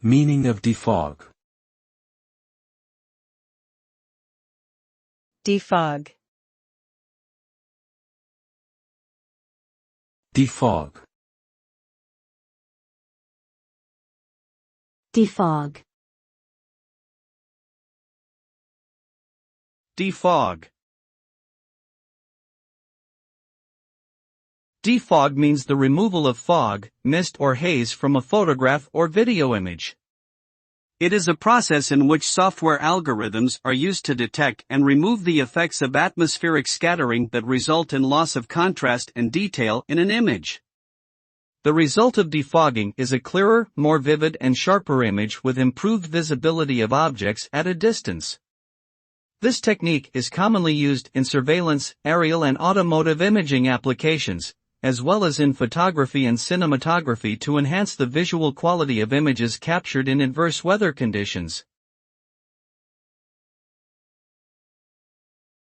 Meaning of defog. Defog. Defog. Defog. Defog. Defog means the removal of fog, mist or haze from a photograph or video image. It is a process in which software algorithms are used to detect and remove the effects of atmospheric scattering that result in loss of contrast and detail in an image. The result of defogging is a clearer, more vivid and sharper image with improved visibility of objects at a distance. This technique is commonly used in surveillance, aerial and automotive imaging applications, as well as in photography and cinematography to enhance the visual quality of images captured in adverse weather conditions.